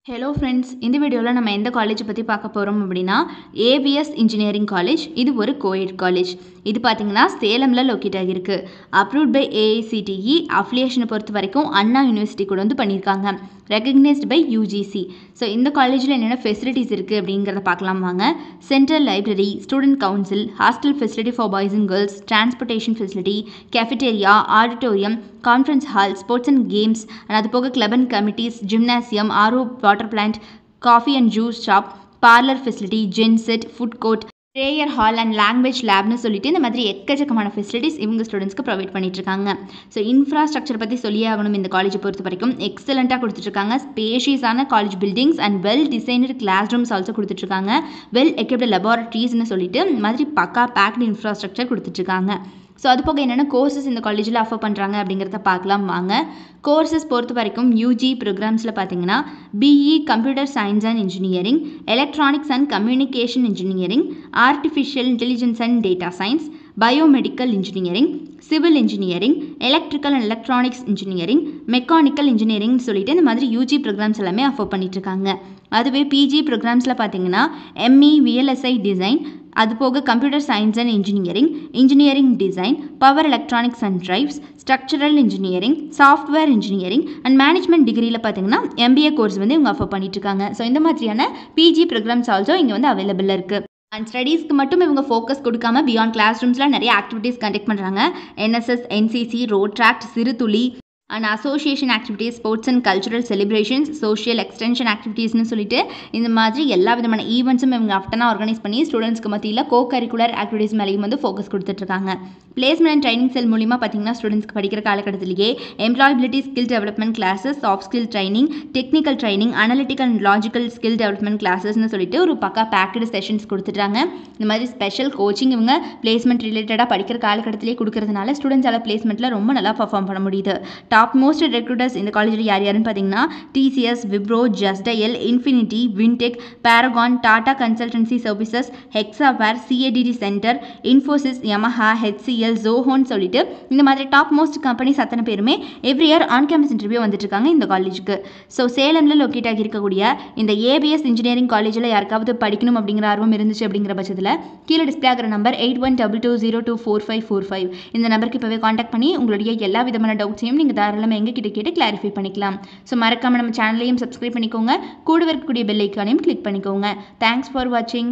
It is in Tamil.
ஹலோ ஃப்ரெண்ட்ஸ், இந்த வீடியோவில் நம்ம எந்த காலேஜ் பற்றி பார்க்க போகிறோம் அப்படின்னா ஏவிஎஸ் இன்ஜினியரிங் காலேஜ். இது ஒரு கோஎட் காலேஜ். இது பார்த்தீங்கன்னா சேலமில் லொக்கேட் ஆகியிருக்கு. Approved by AICTE. அஃபிலியேஷனை பொறுத்த வரைக்கும் அண்ணா யூனிவர்சிட்டி கூட வந்து பண்ணியிருக்காங்க. Recognised by UGC. ஸோ இந்த காலேஜில் என்னென்ன ஃபெசிலிட்டிஸ் இருக்குது அப்படிங்கிறத பார்க்கலாம் வாங்க. Central library, student council, hostel facility for boys and girls, transportation facility, cafeteria, auditorium, conference hall, sports and games, அது போக club and committees, gymnasium, RO water plant, coffee and juice shop, parlour facility, genset, food court, prayer hall and language லேப்னு சொல்லிட்டு இந்த மாதிரி எக்கச்சக்கமான ஃபெசிலிட்டிஸ் இவங்க ஸ்டூடெண்ட்ஸ்க்கு ப்ரொவைட் பண்ணிட்டு இருக்காங்க. ஸோ இன்ஃப்ராஸ்ட்ரக்சர் பற்றி சொல்லியே ஆகணும். இந்த காலேஜை பொறுத்த வரைக்கும் எக்ஸலண்ட்டாக கொடுத்துட்ருக்காங்க. ஸ்பேஷியஸான college buildings and well designed class rooms also கொடுத்துட்ருக்காங்க. வெல் எக்யூப்டு லெபார்ட்ரிஸ்னு சொல்லிட்டு இந்த மாதிரி பக்கா பேக்டு இன்ஃப்ராஸ்ட்ரக்சர் கொடுத்துட்ருக்காங்க. ஸோ அது போக என்னென்ன கோர்சஸ் இந்த காலேஜில் ஆஃபர் பண்ணுறாங்க அப்படிங்கிறத பார்க்கலாம் வாங்க. கோர்சஸ் பொறுத்த வரைக்கும் யூஜி ப்ரோக்ராம்ஸில் பார்த்தீங்கன்னா BE computer science and engineering, electronics and communication engineering, artificial intelligence and data science, biomedical engineering, civil engineering, electrical and electronics engineering, mechanical engineering சொல்லிட்டு இந்த மாதிரி யூஜி ப்ரோக்ராம்ஸ் எல்லாமே ஆஃபர் பண்ணிட்டு இருக்காங்க. அதுவே பிஜி ப்ரோக்ராம்ஸில் பார்த்தீங்கன்னா எம்இ விஎல்எஸ்ஐ டிசைன், அது போக computer science and engineering, engineering design, power electronics and drives, structural engineering, software engineering and management டிகிரியில் பார்த்தீங்கன்னா எம்பிஏ கோர்ஸ் வந்து இவங்க ஆஃபர் பண்ணிட்டு இருக்காங்க. ஸோ இந்த மாதிரியான பிஜி ப்ரோக்ராம்ஸ் ஆல்சோ இங்கே வந்து அவைலபிளாக இருக்குது. அண்ட் ஸ்டடீஸ்க்கு மட்டும் இவங்க ஃபோக்கஸ் கொடுக்காம பியாண்ட் கிளாஸ் ரூம்ஸில் நிறைய ஆக்டிவிட்டீஸ் கண்டக்ட் பண்ணுறாங்க. NSS, NCC, Rotaract, Siruthuli and association activities, sports and cultural celebrations, social extension ஆக்டிவிட்டீஸ்னு சொல்லிட்டு இந்த மாதிரி எல்லா விதமான ஈவெண்ட்ஸும் இவங்க ஆஃப்டனாக ஆர்கனைஸ் பண்ணி ஸ்டூடெண்ட்ஸ்க்கு மத்தியில் கோ கரிக்குலர் ஆக்டிவிட்டீஸ் மேலேயும் வந்து ஃபோக்கஸ் கொடுத்துட்ருக்காங்க. பிளேஸ்மெண்ட் அண்ட் ட்ரைனிங் செல் மூலிமா பார்த்தீங்கன்னா ஸ்டூடெண்ட்ஸ்க்கு படிக்கிற காலகட்டத்திலேயே employability skill development classes, soft skill training, technical training, analytical and logical skill development கிளாஸஸ்னு சொல்லிட்டு ஒரு பக்கா பேக்கடு செஷன்ஸ் கொடுத்துட்றாங்க. இந்த மாதிரி ஸ்பெஷல் கோச்சிங் இவங்க பிளேஸ்மெண்ட் ரிலேட்டடாக படிக்கிற காலகட்டத்திலே கொடுக்கறதுனால ஸ்டூடெண்ட்ஸால் பிளேஸ்மெண்ட்டில் ரொம்ப நல்லா பர்ஃபார்ம் பண்ண முடியுது. டாப் மோஸ்ட் ரெக்ரூட்டர்ஸ் இந்த காலேஜில் யாருன்னு பார்த்தீங்கன்னா TCS, Wipro, Justdial, Infinity, Wintech, Paragon, Tata Consultancy Services, Hexaware, CADD centre, Infosys, Yamaha, HCL, ஜோஹோன்னு சொல்லிட்டு இந்த மாதிரி டாப் மோஸ்ட் கம்பெனிஸ் அத்தனை பேருமே every year on campus interview வந்துட்டு இருக்காங்க இந்த காலேஜுக்கு. ஸோ சேலமில் லொக்கேட் ஆகி இருக்கக்கூடிய இந்த ஏபிஎஸ் இன்ஜினியரிங் காலேஜில் யாருக்காவது படிக்கணும் அப்படிங்கிற ஆர்வம் இருந்துச்சு அப்படிங்கிற பட்சத்தில் கீழே டிஸ்பிளே ஆகிற நம்பர் 8122024545 இந்த நம்பருக்கு இப்போவே காண்டாக்ட் பண்ணி உங்களுடைய எல்லா விதமான டவுட்ஸையும் நீங்கள் தாராளமாக எங்ககிட்ட கேட்டு கிளாரிஃபை பண்ணிக்கலாம். ஸோ மறக்காமல் நம்ம சேனலையும் சப்ஸ்கிரைப் பண்ணிக்கோங்க. கூட இருக்கக்கூடிய பெல் ஐக்கானையும் கிளிக் பண்ணிக்கோங்க. தேங்க்ஸ் ஃபார் வாட்சிங்.